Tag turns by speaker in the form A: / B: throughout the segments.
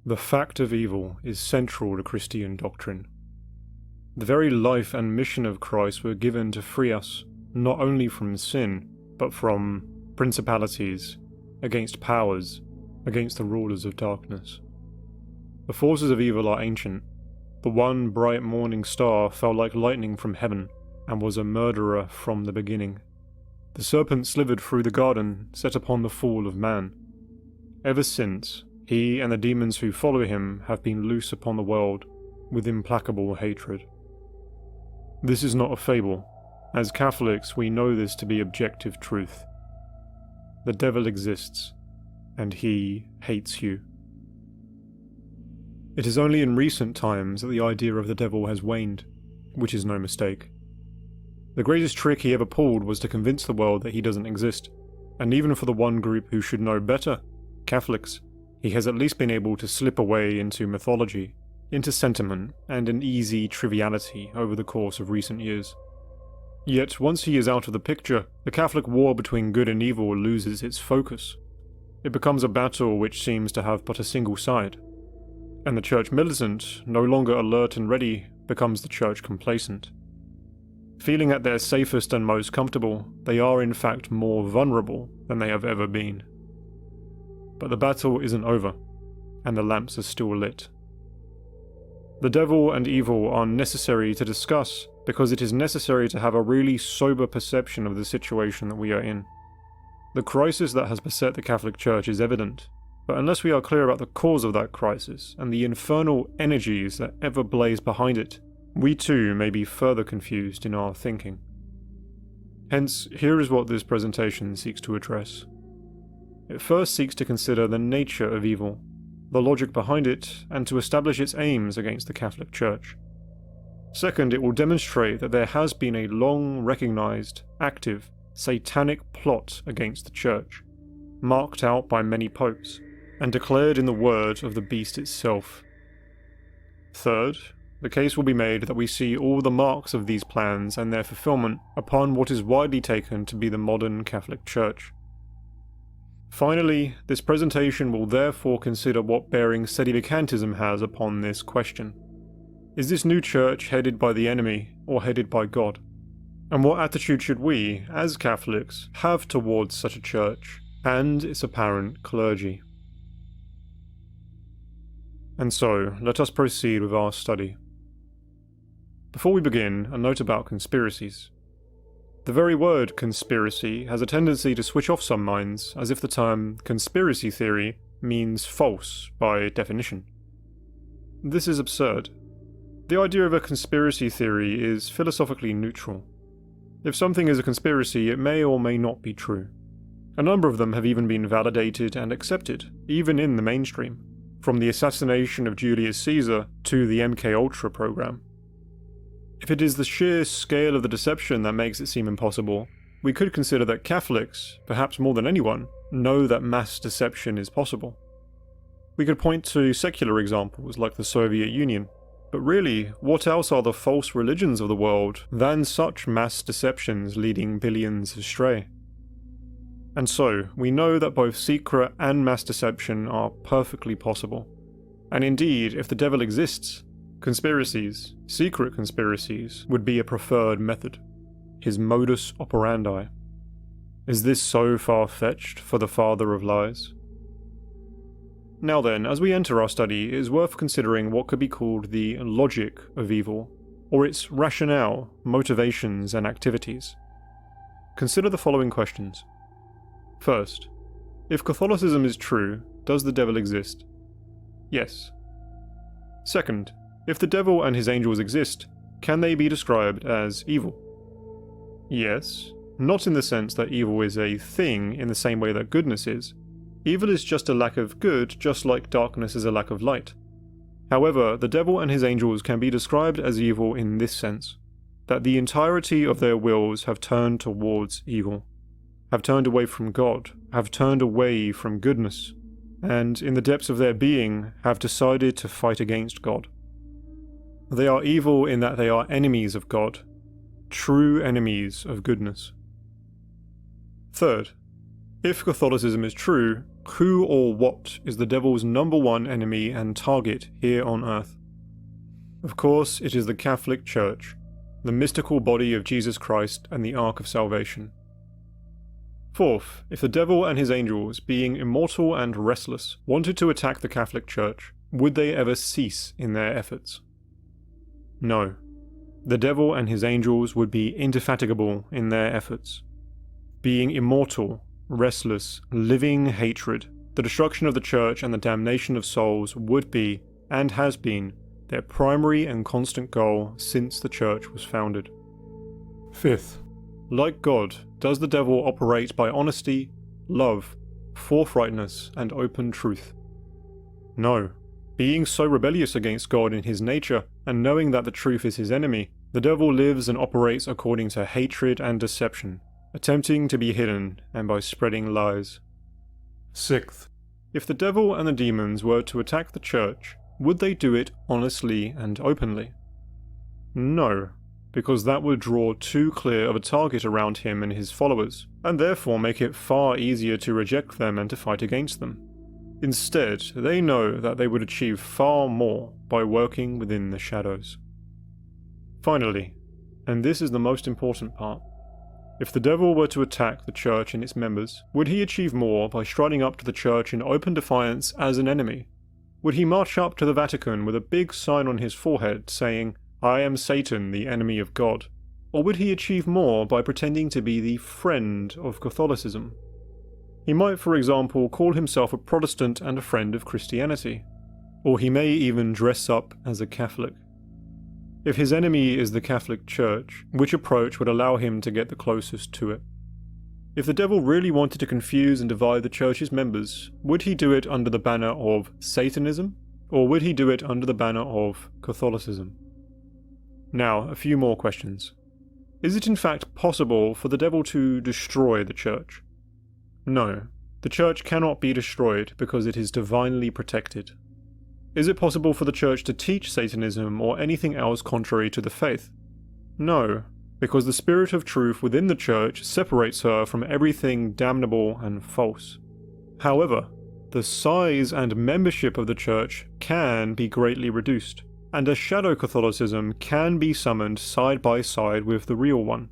A: The fact of evil is central to Christian doctrine. The very life and mission of Christ were given to free us, not only from sin, but from principalities, against powers, against the rulers of darkness. The forces of evil are ancient. The one bright morning star fell like lightning from heaven, and was a murderer from the beginning. The serpent slithered through the garden, set upon the fall of man. Ever since, he and the demons who follow him have been loose upon the world, with implacable hatred. This is not a fable. As Catholics, we know this to be objective truth. The devil exists, and he hates you. It is only in recent times that the idea of the devil has waned, which is no mistake. The greatest trick he ever pulled was to convince the world that he doesn't exist, and even for the one group who should know better, Catholics, he has at least been able to slip away into mythology, into sentiment, and an easy triviality over the course of recent years. Yet once he is out of the picture, the Catholic war between good and evil loses its focus. It becomes a battle which seems to have but a single side, and the Church militant, no longer alert and ready, becomes the Church complacent. Feeling at their safest and most comfortable, they are in fact more vulnerable than they have ever been. But the battle isn't over, and the lamps are still lit. The devil and evil are necessary to discuss because it is necessary to have a really sober perception of the situation that we are in. The crisis that has beset the Catholic Church is evident, but unless we are clear about the cause of that crisis and the infernal energies that ever blaze behind it, we too may be further confused in our thinking. Hence, here is what this presentation seeks to address. It first seeks to consider the nature of evil, the logic behind it, and to establish its aims against the Catholic Church. Second, it will demonstrate that there has been a long-recognized, active, satanic plot against the Church, marked out by many popes, and declared in the word of the beast itself. Third, the case will be made that we see all the marks of these plans and their fulfillment upon what is widely taken to be the modern Catholic Church. Finally, this presentation will therefore consider what bearing Sedevacantism has upon this question. Is this new church headed by the enemy or headed by God? And what attitude should we, as Catholics, have towards such a church and its apparent clergy? And so, let us proceed with our study. Before we begin, a note about conspiracies. The very word conspiracy has a tendency to switch off some minds, as if the term conspiracy theory means false by definition. This is absurd. The idea of a conspiracy theory is philosophically neutral. If something is a conspiracy, it may or may not be true. A number of them have even been validated and accepted, even in the mainstream, from the assassination of Julius Caesar to the MKUltra program. If it is the sheer scale of the deception that makes it seem impossible, we could consider that Catholics, perhaps more than anyone, know that mass deception is possible. We could point to secular examples like the Soviet Union, but really, what else are the false religions of the world than such mass deceptions leading billions astray? And so, we know that both secret and mass deception are perfectly possible. And indeed, if the devil exists, conspiracies, secret conspiracies, would be a preferred method. His modus operandi. Is this so far-fetched for the father of lies? Now then, as we enter our study, it is worth considering what could be called the logic of evil, or its rationale, motivations, and activities. Consider the following questions. First, if Catholicism is true, does the devil exist? Yes. Second, if the devil and his angels exist, can they be described as evil? Yes, not in the sense that evil is a thing in the same way that goodness is. Evil is just a lack of good, just like darkness is a lack of light. However, the devil and his angels can be described as evil in this sense, that the entirety of their wills have turned towards evil, have turned away from God, have turned away from goodness, and in the depths of their being have decided to fight against God. They are evil in that they are enemies of God, true enemies of goodness. Third, If Catholicism is true, who or what is the devil's number one enemy and target here on earth? Of course, it is the Catholic Church, the mystical body of Jesus Christ and the Ark of Salvation. Fourth, if the devil and his angels, being immortal and restless, wanted to attack the Catholic Church, would they ever cease in their efforts? No. The devil and his angels would be indefatigable in their efforts. Being immortal, restless, living hatred, the destruction of the Church and the damnation of souls would be, and has been, their primary and constant goal since the Church was founded. Fifth, like God, does the devil operate by honesty, love, forthrightness, and open truth? No. Being so rebellious against God in his nature, and knowing that the truth is his enemy, the devil lives and operates according to hatred and deception, attempting to be hidden and by spreading lies. Sixth, if the devil and the demons were to attack the Church, would they do it honestly and openly? No, because that would draw too clear of a target around him and his followers, and therefore make it far easier to reject them and to fight against them. Instead, they know that they would achieve far more by working within the shadows. Finally, and this is the most important part, if the devil were to attack the Church and its members, would he achieve more by striding up to the Church in open defiance as an enemy? Would he march up to the Vatican with a big sign on his forehead saying, "I am Satan, the enemy of God"? Or would he achieve more by pretending to be the friend of Catholicism? He might, for example, call himself a Protestant and a friend of Christianity. Or he may even dress up as a Catholic. If his enemy is the Catholic Church, which approach would allow him to get the closest to it? If the devil really wanted to confuse and divide the Church's members, would he do it under the banner of Satanism? Or would he do it under the banner of Catholicism? Now, a few more questions. Is it in fact possible for the devil to destroy the Church? No, the Church cannot be destroyed because it is divinely protected. Is it possible for the Church to teach Satanism or anything else contrary to the faith? No, because the spirit of truth within the Church separates her from everything damnable and false. However, the size and membership of the Church can be greatly reduced, and a shadow Catholicism can be summoned side by side with the real one,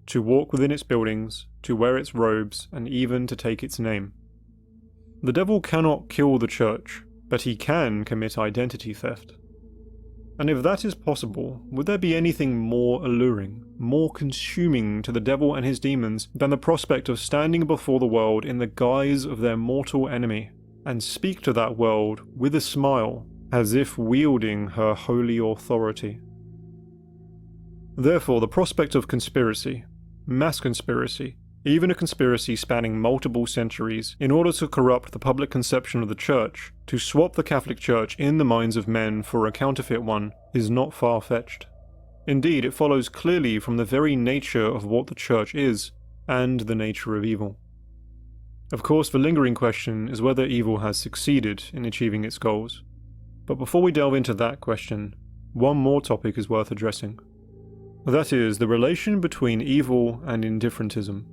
A: to walk within its buildings, to wear its robes, and even to take its name. The devil cannot kill the Church, but he can commit identity theft. And if that is possible, would there be anything more alluring, more consuming to the devil and his demons than the prospect of standing before the world in the guise of their mortal enemy, and speak to that world with a smile, as if wielding her holy authority? Therefore, the prospect of conspiracy, mass conspiracy, even a conspiracy spanning multiple centuries, in order to corrupt the public conception of the Church, to swap the Catholic Church in the minds of men for a counterfeit one, is not far-fetched. Indeed, it follows clearly from the very nature of what the Church is, and the nature of evil. Of course, the lingering question is whether evil has succeeded in achieving its goals. But before we delve into that question, one more topic is worth addressing. That is, the relation between evil and indifferentism.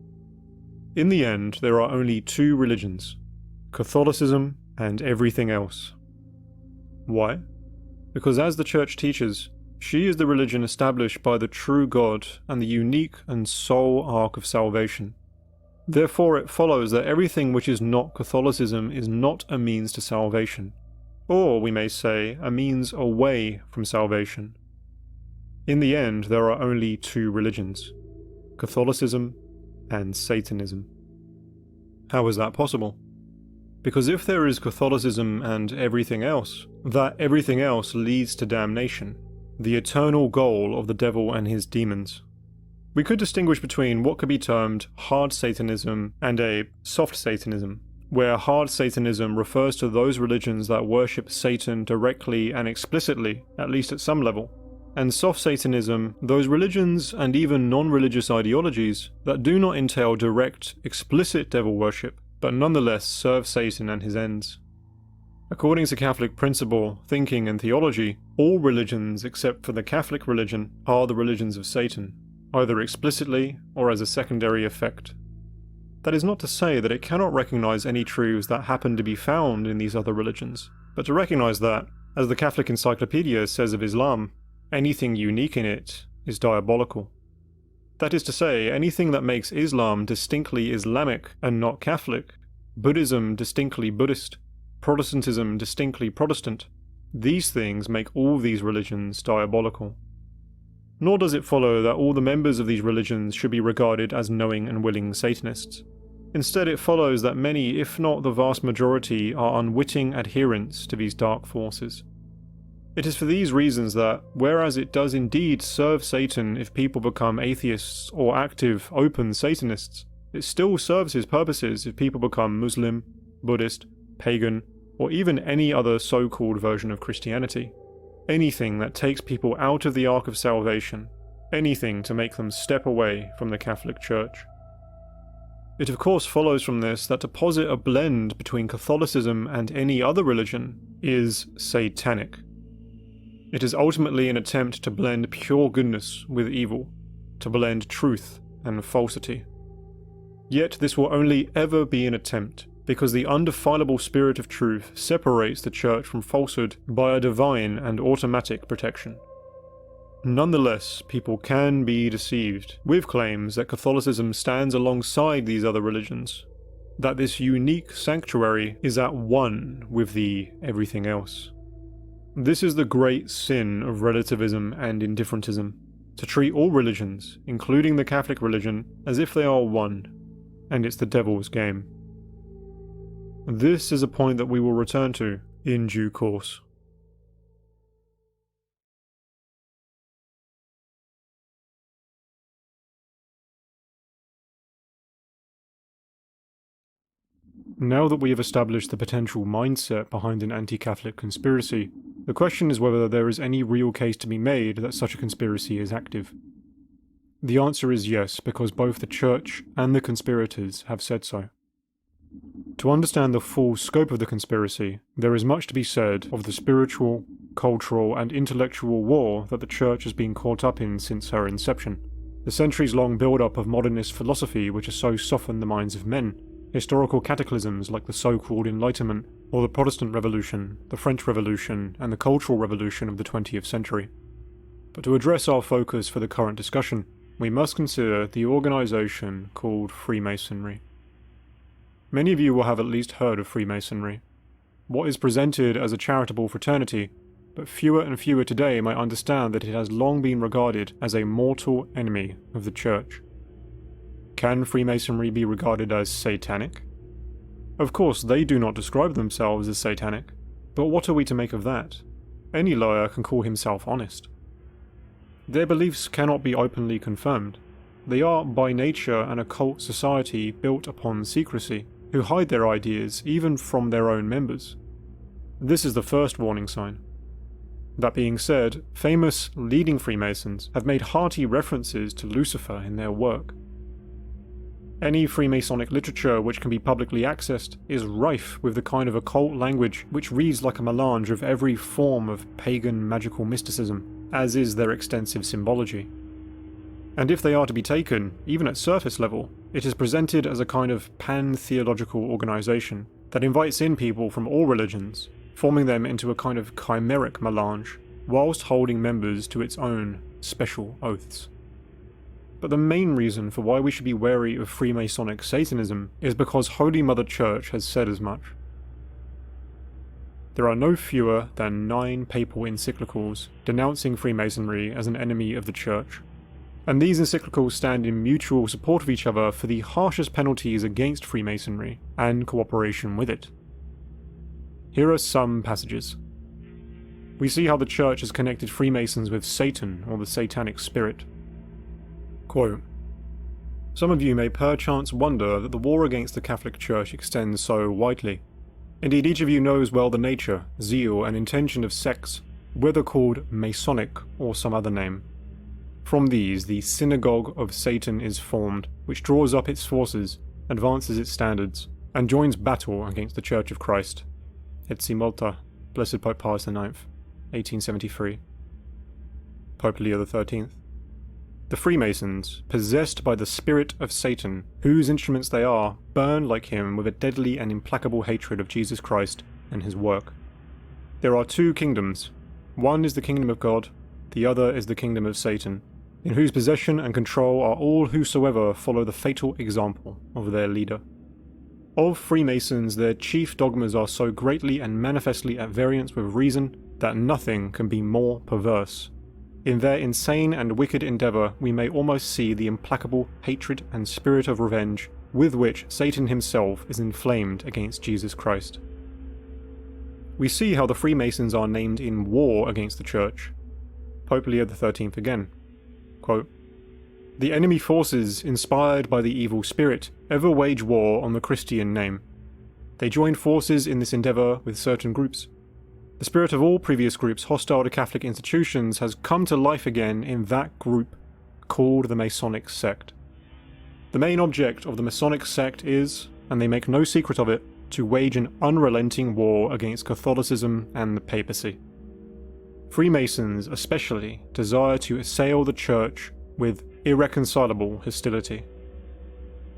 A: In the end, there are only two religions, Catholicism and everything else. Why? Because as the Church teaches, she is the religion established by the true God and the unique and sole ark of salvation. Therefore it follows that everything which is not Catholicism is not a means to salvation, or, we may say, a means away from salvation. In the end, there are only two religions, Catholicism and Satanism. How is that possible? Because if there is Catholicism and everything else, that everything else leads to damnation, the eternal goal of the devil and his demons. We could distinguish between what could be termed hard Satanism and a soft Satanism, where hard Satanism refers to those religions that worship Satan directly and explicitly, at least at some level, and soft Satanism, those religions and even non-religious ideologies that do not entail direct, explicit devil worship, but nonetheless serve Satan and his ends. According to Catholic principle, thinking and theology, all religions except for the Catholic religion are the religions of Satan, either explicitly or as a secondary effect. That is not to say that it cannot recognize any truths that happen to be found in these other religions, but to recognize that, as the Catholic Encyclopedia says of Islam, anything unique in it is diabolical. That is to say, anything that makes Islam distinctly Islamic and not Catholic, Buddhism distinctly Buddhist, Protestantism distinctly Protestant, these things make all these religions diabolical. Nor does it follow that all the members of these religions should be regarded as knowing and willing Satanists. Instead, it follows that many, if not the vast majority, are unwitting adherents to these dark forces. It is for these reasons that, whereas it does indeed serve Satan if people become atheists or active, open Satanists, it still serves his purposes if people become Muslim, Buddhist, pagan, or even any other so-called version of Christianity. Anything that takes people out of the ark of salvation, anything to make them step away from the Catholic Church. It of course follows from this that to posit a blend between Catholicism and any other religion is satanic. It is ultimately an attempt to blend pure goodness with evil, to blend truth and falsity. Yet this will only ever be an attempt, because the undefilable spirit of truth separates the Church from falsehood by a divine and automatic protection. Nonetheless, people can be deceived with claims that Catholicism stands alongside these other religions, that this unique sanctuary is at one with the everything else. This is the great sin of relativism and indifferentism, to treat all religions, including the Catholic religion, as if they are one, and it's the devil's game. This is a point that we will return to in due course. Now that we have established the potential mindset behind an anti-Catholic conspiracy, the question is whether there is any real case to be made that such a conspiracy is active. The answer is yes, because both the Church and the conspirators have said so. To understand the full scope of the conspiracy, there is much to be said of the spiritual, cultural, and intellectual war that the Church has been caught up in since her inception. The centuries-long build-up of modernist philosophy which has so softened the minds of men, historical cataclysms like the so-called Enlightenment, or the Protestant Revolution, the French Revolution, and the Cultural Revolution of the 20th century. But to address our focus for the current discussion, we must consider the organisation called Freemasonry. Many of you will have at least heard of Freemasonry. What is presented as a charitable fraternity, but fewer and fewer today might understand that it has long been regarded as a mortal enemy of the Church. Can Freemasonry be regarded as satanic? Of course, they do not describe themselves as satanic, but what are we to make of that? Any liar can call himself honest. Their beliefs cannot be openly confirmed. They are, by nature, an occult society built upon secrecy, who hide their ideas even from their own members. This is the first warning sign. That being said, famous leading Freemasons have made hearty references to Lucifer in their work. Any Freemasonic literature which can be publicly accessed is rife with the kind of occult language which reads like a melange of every form of pagan magical mysticism, as is their extensive symbology. And if they are to be taken, even at surface level, it is presented as a kind of pan-theological organisation that invites in people from all religions, forming them into a kind of chimeric melange, whilst holding members to its own special oaths. But the main reason for why we should be wary of Freemasonic Satanism is because Holy Mother Church has said as much. There are no fewer than 9 papal encyclicals denouncing Freemasonry as an enemy of the Church, and these encyclicals stand in mutual support of each other for the harshest penalties against Freemasonry and cooperation with it. Here are some passages. We see how the Church has connected Freemasons with Satan or the Satanic Spirit. Quote, "Some of you may perchance wonder that the war against the Catholic Church extends so widely. Indeed, each of you knows well the nature, zeal, and intention of sects, whether called Masonic or some other name. From these, the synagogue of Satan is formed, which draws up its forces, advances its standards, and joins battle against the Church of Christ. Et si multa, Blessed Pope Pius IX, 1873. Pope Leo XIII. The Freemasons, possessed by the spirit of Satan, whose instruments they are, burn like him with a deadly and implacable hatred of Jesus Christ and his work. There are two kingdoms. One is the kingdom of God, the other is the kingdom of Satan, in whose possession and control are all whosoever follow the fatal example of their leader. Of Freemasons, their chief dogmas are so greatly and manifestly at variance with reason that nothing can be more perverse. In their insane and wicked endeavour, we may almost see the implacable hatred and spirit of revenge with which Satan himself is inflamed against Jesus Christ. We see how the Freemasons are named in war against the Church. Pope Leo XIII again. Quote, "The enemy forces, inspired by the evil spirit, ever wage war on the Christian name. They join forces in this endeavour with certain groups. The spirit of all previous groups hostile to Catholic institutions has come to life again in that group, called the Masonic sect. The main object of the Masonic sect is, and they make no secret of it, to wage an unrelenting war against Catholicism and the papacy. Freemasons especially desire to assail the Church with irreconcilable hostility."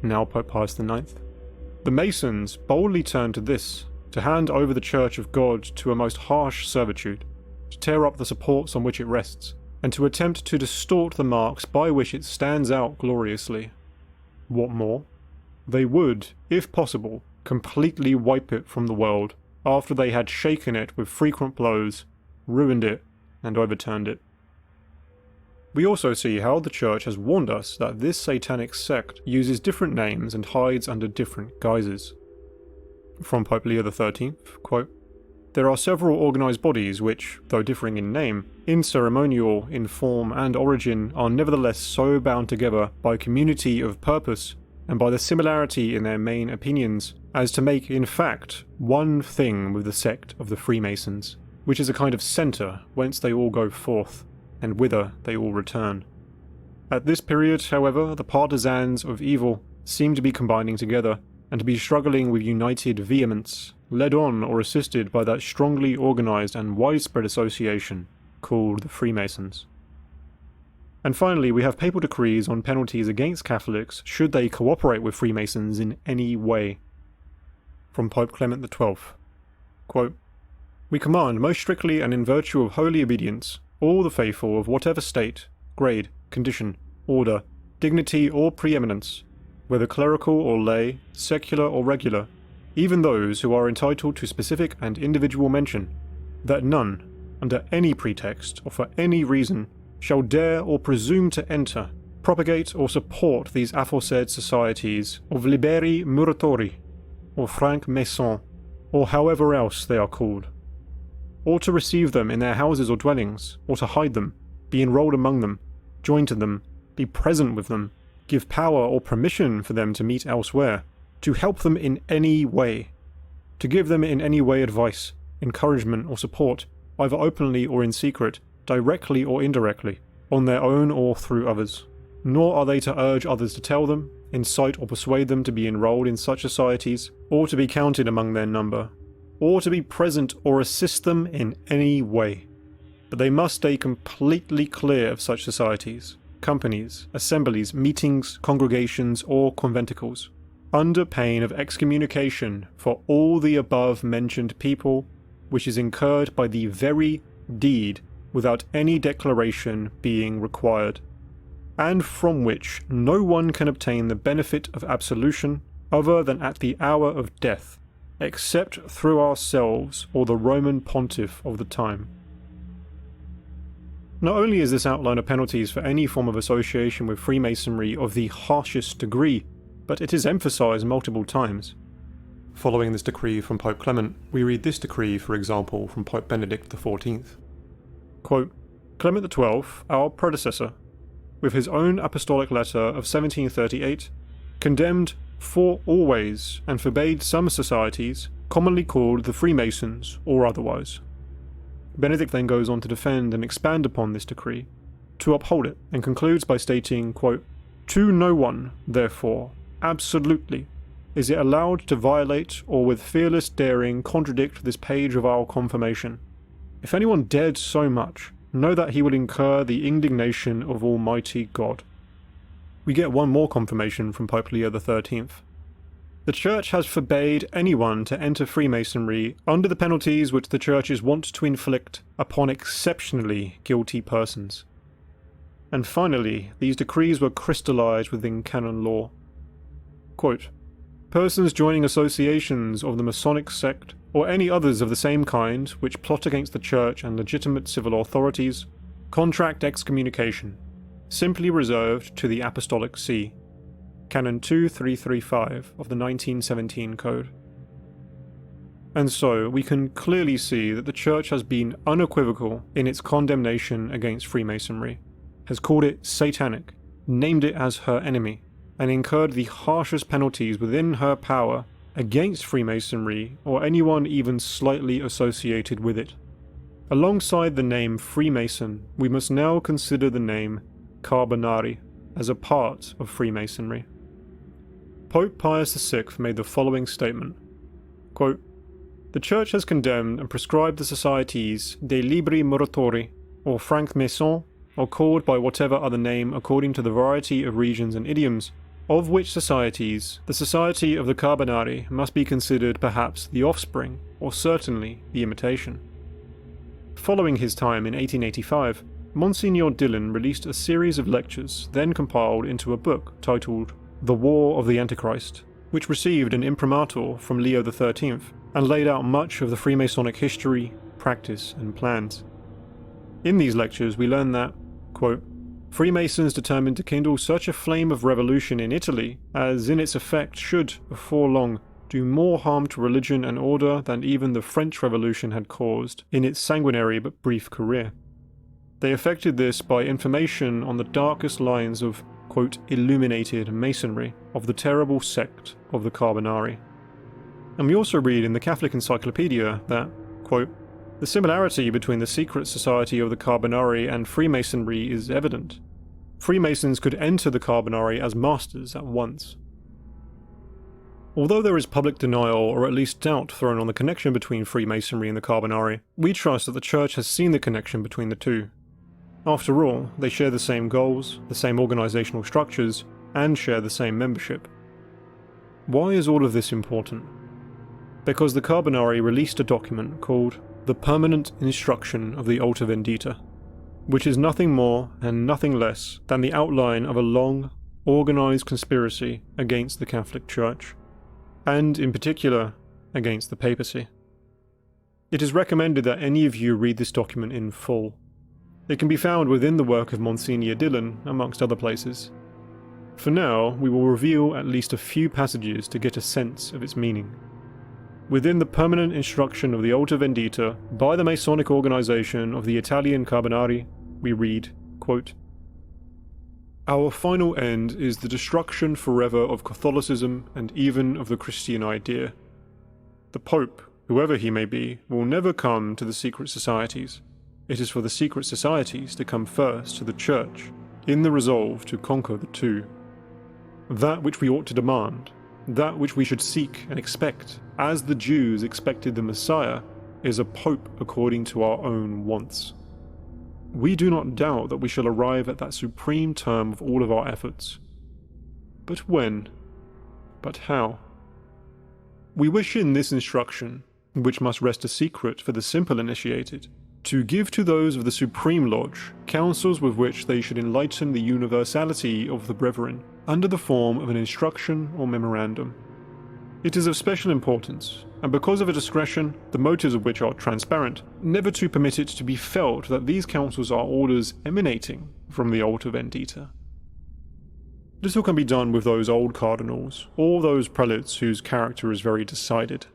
A: Now Pope Pius IX. "The Masons boldly turn to this, to hand over the Church of God to a most harsh servitude, to tear up the supports on which it rests, and to attempt to distort the marks by which it stands out gloriously. What more? They would, if possible, completely wipe it from the world, after they had shaken it with frequent blows, ruined it, and overturned it." We also see how the Church has warned us that this satanic sect uses different names and hides under different guises. From Pope Leo XIII, quote, "There are several organised bodies which, though differing in name, in ceremonial, in form and origin, are nevertheless so bound together by community of purpose and by the similarity in their main opinions, as to make in fact one thing with the sect of the Freemasons, which is a kind of centre whence they all go forth, and whither they all return. At this period, however, the partisans of evil seem to be combining together, and to be struggling with united vehemence, led on or assisted by that strongly organised and widespread association called the Freemasons. And finally, we have papal decrees on penalties against Catholics should they cooperate with Freemasons in any way. From Pope Clement XII, quote, "We command most strictly and in virtue of holy obedience all the faithful of whatever state, grade, condition, order, dignity or preeminence, whether clerical or lay, secular or regular, even those who are entitled to specific and individual mention, that none, under any pretext or for any reason, shall dare or presume to enter, propagate or support these aforesaid societies of liberi muratori, or franc-maçons, or however else they are called, or to receive them in their houses or dwellings, or to hide them, be enrolled among them, join to them, be present with them, give power or permission for them to meet elsewhere, to help them in any way, to give them in any way advice, encouragement or support, either openly or in secret, directly or indirectly, on their own or through others. Nor are they to urge others to tell them, incite or persuade them to be enrolled in such societies, or to be counted among their number, or to be present or assist them in any way. But they must stay completely clear of such societies, companies, assemblies, meetings, congregations, or conventicles, under pain of excommunication for all the above mentioned people, which is incurred by the very deed without any declaration being required, and from which no one can obtain the benefit of absolution other than at the hour of death, except through ourselves or the Roman pontiff of the time." Not only is this outline of penalties for any form of association with Freemasonry of the harshest degree, but it is emphasised multiple times. Following this decree from Pope Clement, we read this decree, for example, from Pope Benedict XIV. Quote, "Clement XII, our predecessor, with his own apostolic letter of 1738, condemned for always and forbade some societies, commonly called the Freemasons or otherwise." Benedict then goes on to defend and expand upon this decree, to uphold it, and concludes by stating, quote, "To no one, therefore, absolutely, is it allowed to violate or with fearless daring contradict this page of our confirmation. If anyone dared so much, know that he will incur the indignation of Almighty God. We get one more confirmation from Pope Leo XIII. The Church has forbade anyone to enter Freemasonry under the penalties which the churches want to inflict upon exceptionally guilty persons. And finally, these decrees were crystallized within canon law. Quote, persons joining associations of the Masonic sect, or any others of the same kind, which plot against the Church and legitimate civil authorities, contract excommunication, simply reserved to the Apostolic See. Canon 2335 of the 1917 Code. And so, we can clearly see that the Church has been unequivocal in its condemnation against Freemasonry, has called it satanic, named it as her enemy, and incurred the harshest penalties within her power against Freemasonry or anyone even slightly associated with it. Alongside the name Freemason, we must now consider the name Carbonari as a part of Freemasonry. Pope Pius VI made the following statement, quote, the Church has condemned and prescribed the societies de libri moratori, or franc-maçons, or called by whatever other name according to the variety of regions and idioms, of which societies the Society of the Carbonari must be considered perhaps the offspring, or certainly the imitation. Following his time in 1885, Monsignor Dillon released a series of lectures then compiled into a book titled The War of the Antichrist, which received an imprimatur from Leo XIII and laid out much of the Freemasonic history, practice, and plans. In these lectures we learn that, quote, Freemasons determined to kindle such a flame of revolution in Italy as in its effect should, before long, do more harm to religion and order than even the French Revolution had caused in its sanguinary but brief career. They effected this by information on the darkest lines of, quote, illuminated masonry of the terrible sect of the Carbonari. And we also read in the Catholic Encyclopedia that, quote, the similarity between the secret society of the Carbonari and Freemasonry is evident. Freemasons could enter the Carbonari as masters at once. Although there is public denial or at least doubt thrown on the connection between Freemasonry and the Carbonari, we trust that the Church has seen the connection between the two. After all, they share the same goals, the same organisational structures, and share the same membership. Why is all of this important? Because the Carbonari released a document called The Permanent Instruction of the Alta Vendita, which is nothing more and nothing less than the outline of a long, organised conspiracy against the Catholic Church, and in particular, against the papacy. It is recommended that any of you read this document in full. It can be found within the work of Monsignor Dillon, amongst other places. For now, we will reveal at least a few passages to get a sense of its meaning. Within the permanent instruction of the Alta Vendita by the Masonic organization of the Italian Carbonari, we read, quote, our final end is the destruction forever of Catholicism and even of the Christian idea. The Pope, whoever he may be, will never come to the secret societies. It is for the secret societies to come first to the Church, in the resolve to conquer the two. That which we ought to demand, that which we should seek and expect, as the Jews expected the Messiah, is a Pope according to our own wants. We do not doubt that we shall arrive at that supreme term of all of our efforts. But when? But how? We wish in this instruction, which must rest a secret for the simple initiated, to give to those of the Supreme Lodge counsels with which they should enlighten the universality of the brethren, under the form of an instruction or memorandum. It is of special importance, and because of a discretion, the motives of which are transparent, never to permit it to be felt that these counsels are orders emanating from the Alta Vendita. Little can be done with those old cardinals, or those prelates whose character is very decided.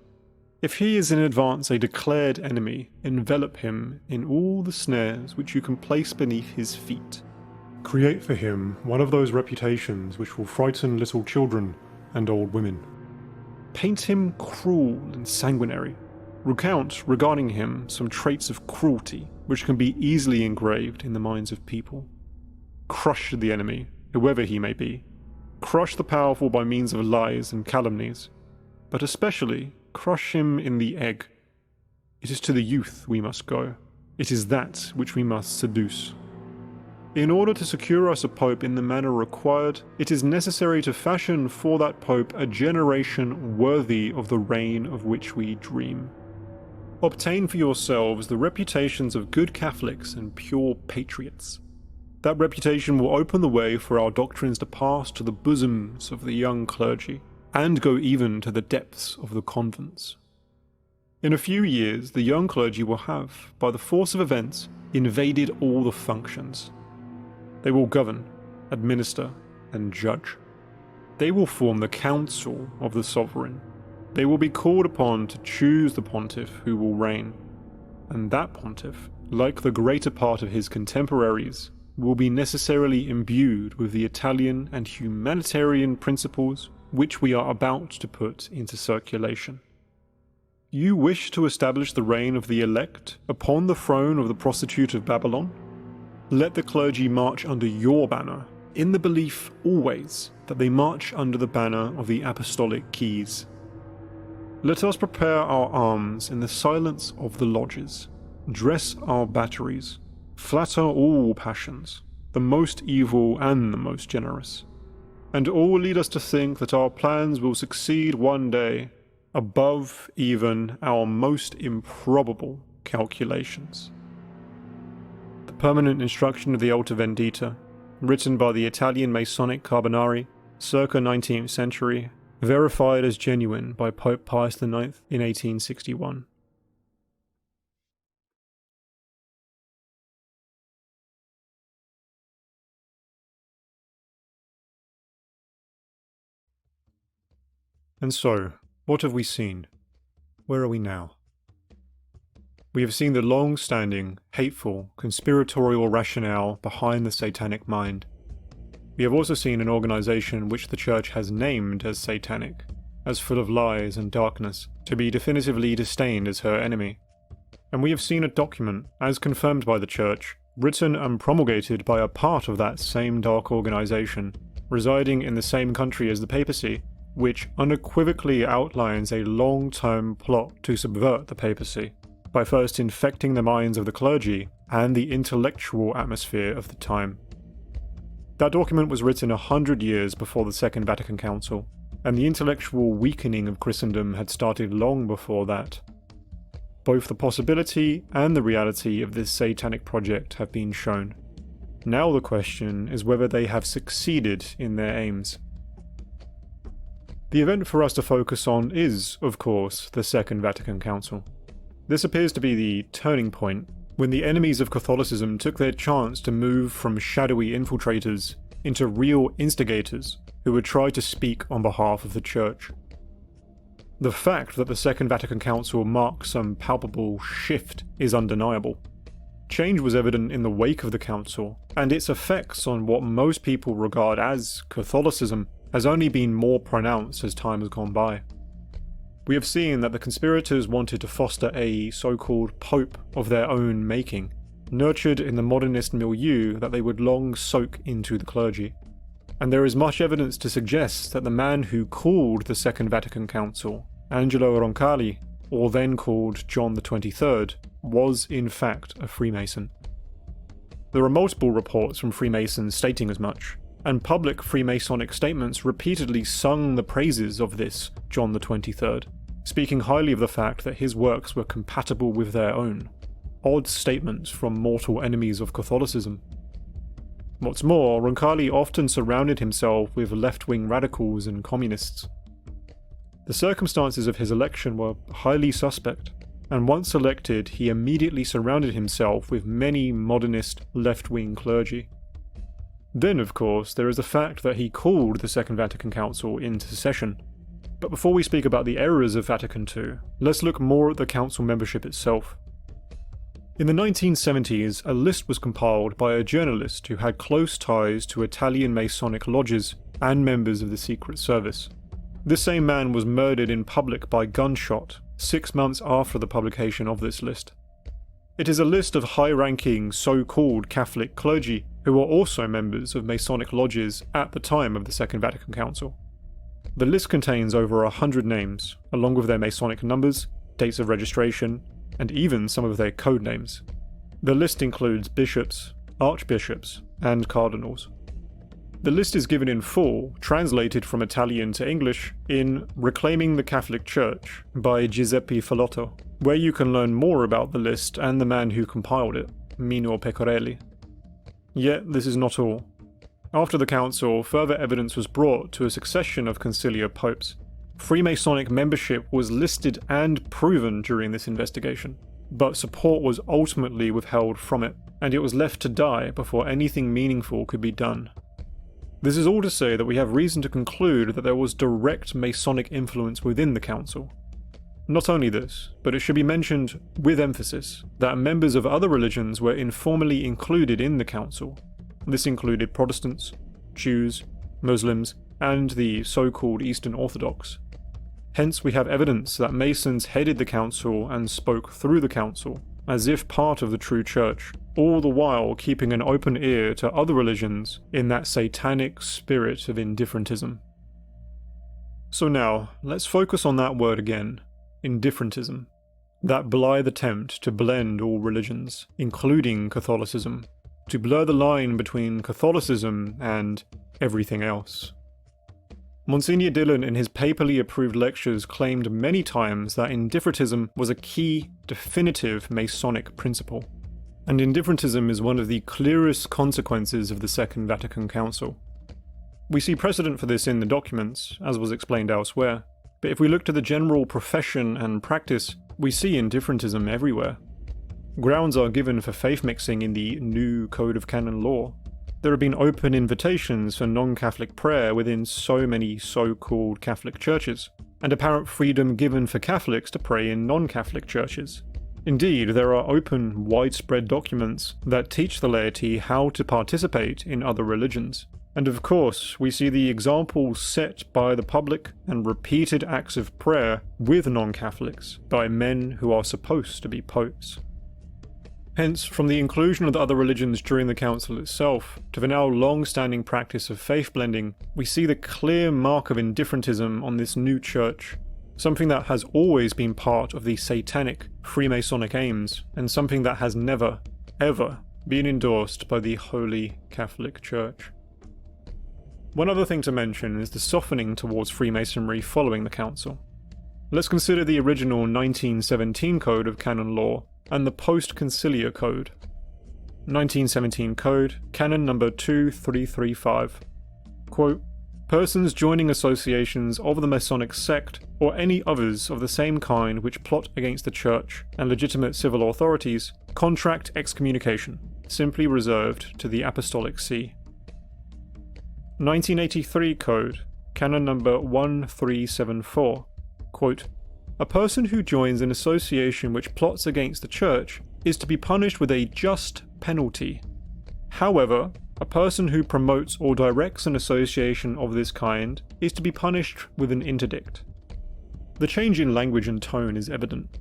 A: If he is in advance a declared enemy, envelop him in all the snares which you can place beneath his feet. Create for him one of those reputations which will frighten little children and old women. Paint him cruel and sanguinary. Recount regarding him some traits of cruelty which can be easily engraved in the minds of people. Crush the enemy, whoever he may be. Crush the powerful by means of lies and calumnies, but especially crush him in the egg. It is to the youth we must go. It is that which we must seduce. In order to secure us a pope in the manner required, it is necessary to fashion for that pope a generation worthy of the reign of which we dream. Obtain for yourselves the reputations of good Catholics and pure patriots. That reputation will open the way for our doctrines to pass to the bosoms of the young clergy, and go even to the depths of the convents. In a few years, the young clergy will have, by the force of events, invaded all the functions. They will govern, administer, and judge. They will form the council of the sovereign. They will be called upon to choose the pontiff who will reign. And that pontiff, like the greater part of his contemporaries, will be necessarily imbued with the Italian and humanitarian principles which we are about to put into circulation. You wish to establish the reign of the elect upon the throne of the prostitute of Babylon? Let the clergy march under your banner, in the belief always that they march under the banner of the apostolic keys. Let us prepare our arms in the silence of the lodges, dress our batteries, flatter all passions, the most evil and the most generous, and all lead us to think that our plans will succeed one day, above even our most improbable calculations. The Permanent Instruction of the Alta Vendita, written by the Italian Masonic Carbonari, circa 19th century, verified as genuine by Pope Pius IX in 1861. And so, what have we seen? Where are we now? We have seen the long-standing, hateful, conspiratorial rationale behind the satanic mind. We have also seen an organization which the Church has named as satanic, as full of lies and darkness, to be definitively disdained as her enemy. And we have seen a document, as confirmed by the Church, written and promulgated by a part of that same dark organization, residing in the same country as the papacy, which unequivocally outlines a long-term plot to subvert the papacy, by first infecting the minds of the clergy and the intellectual atmosphere of the time. That document was written 100 years before the Second Vatican Council, and the intellectual weakening of Christendom had started long before that. Both the possibility and the reality of this satanic project have been shown. Now the question is whether they have succeeded in their aims. The event for us to focus on is, of course, the Second Vatican Council. This appears to be the turning point, when the enemies of Catholicism took their chance to move from shadowy infiltrators into real instigators who would try to speak on behalf of the Church. The fact that the Second Vatican Council marks some palpable shift is undeniable. Change was evident in the wake of the Council, and its effects on what most people regard as Catholicism has only been more pronounced as time has gone by. We have seen that the conspirators wanted to foster a so-called pope of their own making, nurtured in the modernist milieu that they would long soak into the clergy. And there is much evidence to suggest that the man who called the Second Vatican Council, Angelo Roncalli, or then called John the 23rd, was in fact a Freemason. There are multiple reports from Freemasons stating as much, and public Freemasonic statements repeatedly sung the praises of this John the 23rd, speaking highly of the fact that his works were compatible with their own. Odd statements from mortal enemies of Catholicism. What's more, Roncalli often surrounded himself with left-wing radicals and communists. The circumstances of his election were highly suspect, and once elected he immediately surrounded himself with many modernist left-wing clergy. Then, of course, there is the fact that he called the Second Vatican Council into session. But before we speak about the errors of Vatican II, let's look more at the council membership itself. In the 1970s, a list was compiled by a journalist who had close ties to Italian Masonic lodges and members of the Secret Service. This same man was murdered in public by gunshot 6 months after the publication of this list. It is a list of high-ranking so-called Catholic clergy who were also members of Masonic lodges at the time of the Second Vatican Council. The list contains over 100 names, along with their Masonic numbers, dates of registration, and even some of their code names. The list includes bishops, archbishops, and cardinals. The list is given in full, translated from Italian to English, in Reclaiming the Catholic Church by Giuseppe Fallotto, where you can learn more about the list and the man who compiled it, Mino Pecorelli. Yet this is not all. After the council, further evidence was brought to a succession of conciliar popes. Freemasonic membership was listed and proven during this investigation, but support was ultimately withheld from it, and it was left to die before anything meaningful could be done. This is all to say that we have reason to conclude that there was direct Masonic influence within the council. Not only this, but it should be mentioned with emphasis that members of other religions were informally included in the council. This included Protestants, Jews, Muslims, and the so-called Eastern Orthodox. Hence we have evidence that Masons headed the council and spoke through the council, as if part of the true church, all the while keeping an open ear to other religions in that satanic spirit of indifferentism. So now, let's focus on that word again, indifferentism. That blithe attempt to blend all religions, including Catholicism, to blur the line between Catholicism and everything else. Monsignor Dillon in his paperly approved lectures claimed many times that indifferentism was a key, definitive Masonic principle. And indifferentism is one of the clearest consequences of the Second Vatican Council. We see precedent for this in the documents, as was explained elsewhere, but if we look to the general profession and practice, we see indifferentism everywhere. Grounds are given for faith mixing in the new Code of Canon Law. There have been open invitations for non-Catholic prayer within so many so-called Catholic churches, and apparent freedom given for Catholics to pray in non-Catholic churches. Indeed, there are open, widespread documents that teach the laity how to participate in other religions. And of course, we see the examples set by the public and repeated acts of prayer with non-Catholics by men who are supposed to be popes. Hence, from the inclusion of the other religions during the council itself, to the now long-standing practice of faith blending, we see the clear mark of indifferentism on this new church, something that has always been part of the satanic Freemasonic aims, and something that has never, ever been endorsed by the Holy Catholic Church. One other thing to mention is the softening towards Freemasonry following the council. Let's consider the original 1917 Code of Canon Law, and the post-conciliar code. 1917 Code, Canon number 2335. Quote, persons joining associations of the Masonic sect, or any others of the same kind which plot against the Church and legitimate civil authorities, contract excommunication, simply reserved to the Apostolic See. 1983 Code, Canon number 1374. Quote, a person who joins an association which plots against the Church is to be punished with a just penalty. However, a person who promotes or directs an association of this kind is to be punished with an interdict. The change in language and tone is evident.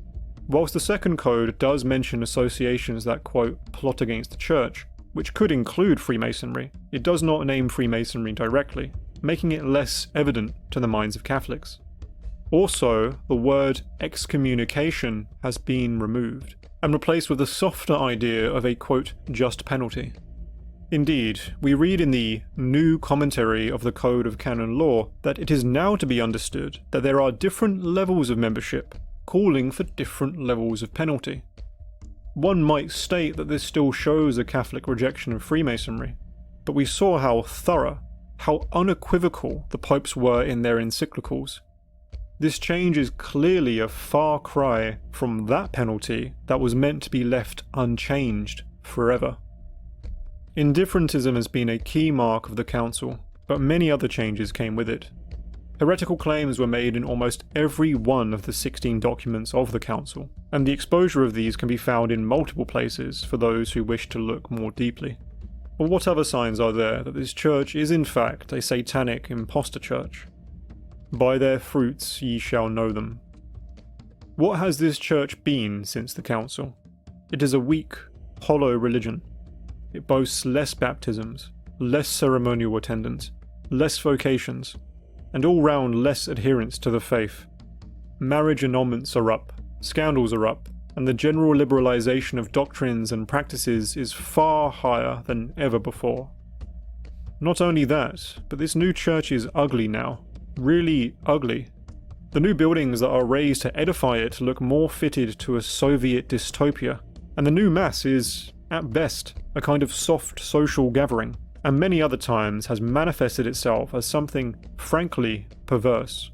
A: Whilst the second code does mention associations that, quote, plot against the Church, which could include Freemasonry, it does not name Freemasonry directly, making it less evident to the minds of Catholics. Also, the word excommunication has been removed, and replaced with the softer idea of a, quote, just penalty. Indeed, we read in the new commentary of the Code of Canon Law that it is now to be understood that there are different levels of membership, calling for different levels of penalty. One might state that this still shows a Catholic rejection of Freemasonry, but we saw how thorough, how unequivocal the popes were in their encyclicals. This change is clearly a far cry from that penalty that was meant to be left unchanged forever. Indifferentism has been a key mark of the council, but many other changes came with it. Heretical claims were made in almost every one of the 16 documents of the council, and the exposure of these can be found in multiple places for those who wish to look more deeply. But what other signs are there that this church is in fact a satanic impostor church? By their fruits ye shall know them. What has this church been since the council? It is a weak, hollow religion. It boasts less baptisms, less ceremonial attendance, less vocations, and all round less adherence to the faith. Marriage annulments are up, scandals are up, and the general liberalization of doctrines and practices is far higher than ever before. Not only that, but this new church is ugly now. Really ugly. The new buildings that are raised to edify it look more fitted to a Soviet dystopia, and the new mass is, at best, a kind of soft social gathering, and many other times has manifested itself as something frankly perverse.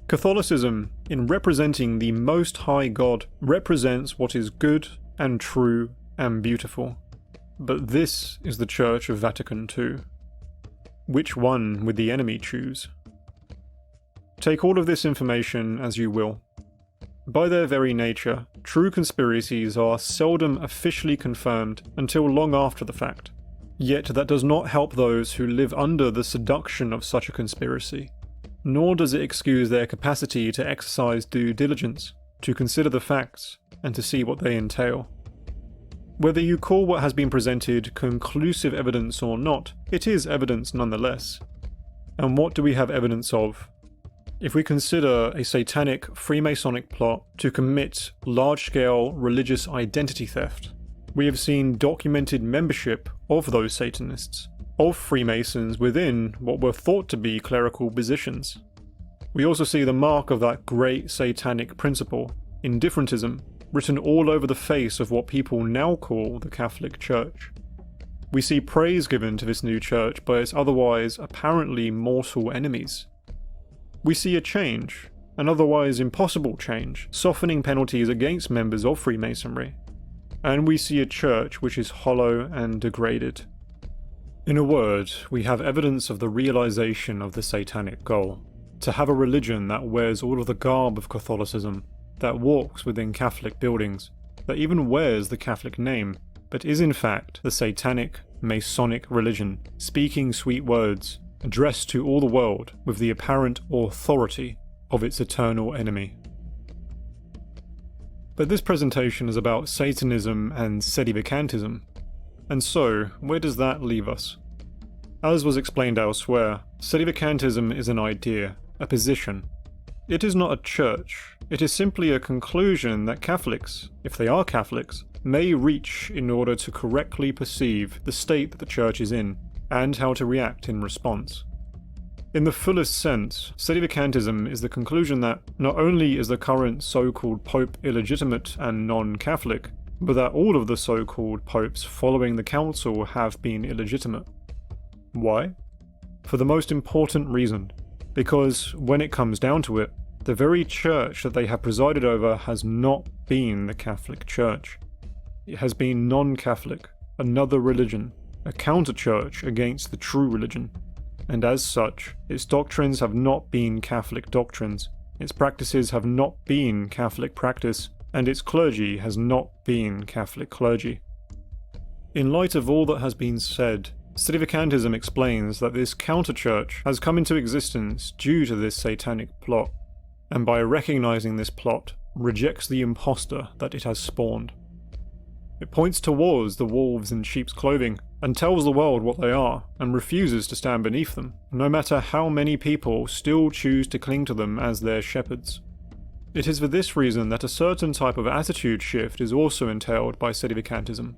A: Catholicism, in representing the Most High God, represents what is good and true and beautiful. But this is the Church of Vatican II. Which one would the enemy choose? Take all of this information as you will. By their very nature, true conspiracies are seldom officially confirmed until long after the fact. Yet that does not help those who live under the seduction of such a conspiracy. Nor does it excuse their capacity to exercise due diligence, to consider the facts, and to see what they entail. Whether you call what has been presented conclusive evidence or not, it is evidence nonetheless. And what do we have evidence of? If we consider a satanic Freemasonic plot to commit large-scale religious identity theft, we have seen documented membership of those Satanists, of Freemasons within what were thought to be clerical positions. We also see the mark of that great satanic principle, indifferentism, written all over the face of what people now call the Catholic Church. We see praise given to this new church by its otherwise apparently mortal enemies. We see a change, an otherwise impossible change, softening penalties against members of Freemasonry. And we see a church which is hollow and degraded. In a word, we have evidence of the realization of the satanic goal, to have a religion that wears all of the garb of Catholicism, that walks within Catholic buildings, that even wears the Catholic name, but is in fact the satanic, Masonic religion, speaking sweet words, addressed to all the world with the apparent authority of its eternal enemy. But this presentation is about Satanism and Sedevacantism, and so where does that leave us? As was explained elsewhere, Sedevacantism is an idea, a position. It is not a church, it is simply a conclusion that Catholics, if they are Catholics, may reach in order to correctly perceive the state that the church is in, and how to react in response. In the fullest sense, Sedevacantism is the conclusion that not only is the current so-called Pope illegitimate and non-Catholic, but that all of the so-called popes following the council have been illegitimate. Why? For the most important reason. Because when it comes down to it, the very church that they have presided over has not been the Catholic Church. It has been non-Catholic, another religion, a counter-church against the true religion. And as such, its doctrines have not been Catholic doctrines, its practices have not been Catholic practice, and its clergy has not been Catholic clergy. In light of all that has been said, Sedevacantism explains that this counter-church has come into existence due to this satanic plot, and by recognizing this plot, rejects the impostor that it has spawned. It points towards the wolves in sheep's clothing, and tells the world what they are, and refuses to stand beneath them, no matter how many people still choose to cling to them as their shepherds. It is for this reason that a certain type of attitude shift is also entailed by Sedevacantism.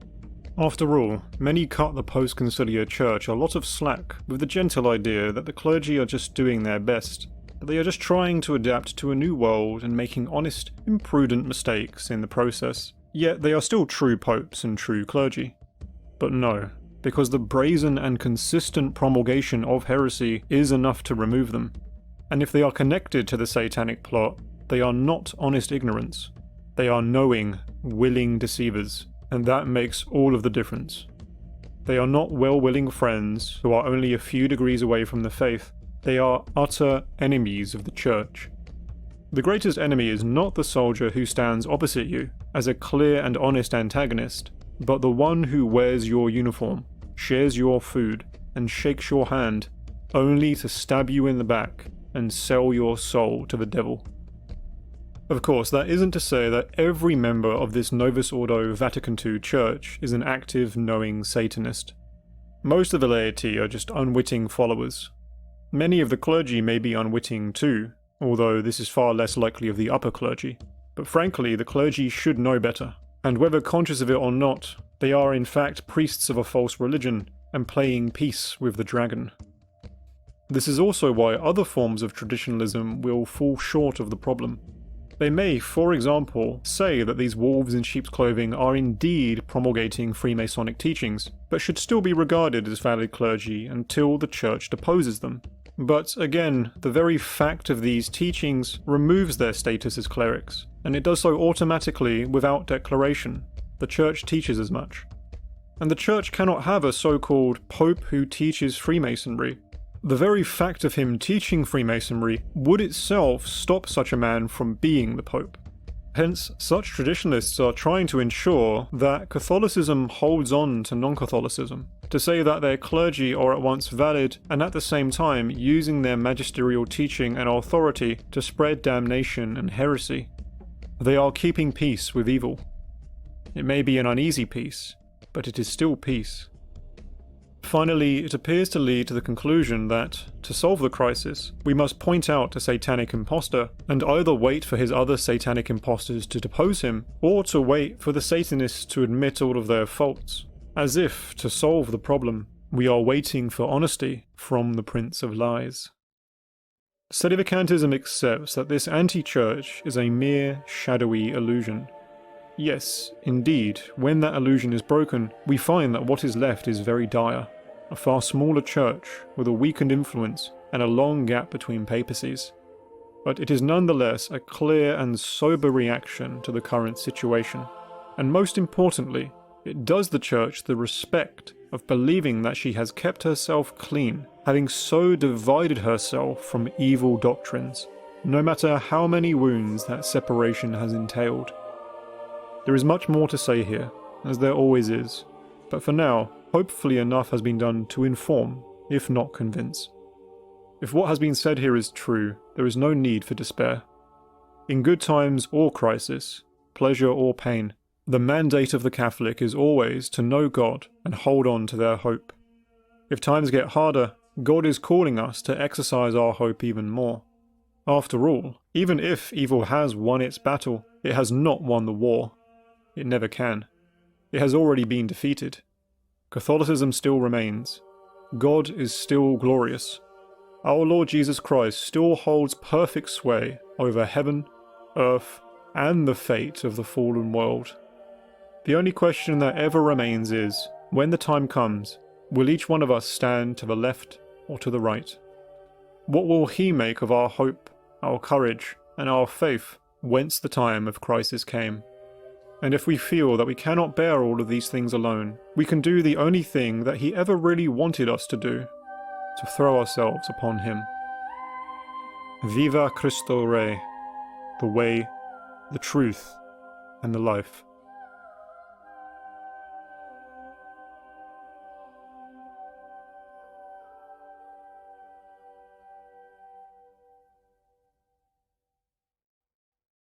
A: After all, many cut the post-conciliar church a lot of slack with the gentle idea that the clergy are just doing their best, that they are just trying to adapt to a new world and making honest, imprudent mistakes in the process. Yet they are still true popes and true clergy. But no, because the brazen and consistent promulgation of heresy is enough to remove them. And if they are connected to the satanic plot, they are not honest ignorance. They are knowing, willing deceivers, and that makes all of the difference. They are not well-willing friends who are only a few degrees away from the faith. They are utter enemies of the church. The greatest enemy is not the soldier who stands opposite you as a clear and honest antagonist, but the one who wears your uniform, shares your food, and shakes your hand, only to stab you in the back and sell your soul to the devil. Of course, that isn't to say that every member of this Novus Ordo Vatican II Church is an active, knowing Satanist. Most of the laity are just unwitting followers. Many of the clergy may be unwitting too, although this is far less likely of the upper clergy, But frankly, the clergy should know better. And whether conscious of it or not, they are in fact priests of a false religion and playing peace with the dragon. This is also why other forms of traditionalism will fall short of the problem. They may, for example, say that these wolves in sheep's clothing are indeed promulgating Freemasonic teachings, but should still be regarded as valid clergy until the church deposes them. But again, the very fact of these teachings removes their status as clerics, and it does so automatically without declaration. The church teaches as much. And the church cannot have a so-called pope who teaches Freemasonry. The very fact of him teaching Freemasonry would itself stop such a man from being the Pope. Hence, such traditionalists are trying to ensure that Catholicism holds on to non-Catholicism, to say that their clergy are at once valid and at the same time using their magisterial teaching and authority to spread damnation and heresy. They are keeping peace with evil. It may be an uneasy peace, but it is still peace. Finally, it appears to lead to the conclusion that, to solve the crisis, we must point out a satanic impostor, and either wait for his other satanic impostors to depose him, or to wait for the Satanists to admit all of their faults. As if, to solve the problem, we are waiting for honesty from the Prince of Lies. Sedevacantism accepts that this anti-church is a mere shadowy illusion. Yes, indeed, when that illusion is broken, we find that what is left is very dire. A far smaller church, with a weakened influence, and a long gap between papacies. But it is nonetheless a clear and sober reaction to the current situation. And most importantly, it does the church the respect of believing that she has kept herself clean, having so divided herself from evil doctrines, no matter how many wounds that separation has entailed. There is much more to say here, as there always is, but for now, hopefully enough has been done to inform, if not convince. If what has been said here is true, there is no need for despair. In good times or crisis, pleasure or pain, the mandate of the Catholic is always to know God and hold on to their hope. If times get harder, God is calling us to exercise our hope even more. After all, even if evil has won its battle, it has not won the war. It never can. It has already been defeated. Catholicism still remains. God is still glorious. Our Lord Jesus Christ still holds perfect sway over heaven, earth, and the fate of the fallen world. The only question that ever remains is, when the time comes, will each one of us stand to the left or to the right? What will He make of our hope, our courage, and our faith whence the time of crisis came? And if we feel that we cannot bear all of these things alone, we can do the only thing that He ever really wanted us to do, to throw ourselves upon Him. Viva Cristo Rey, the way, the truth, and the life.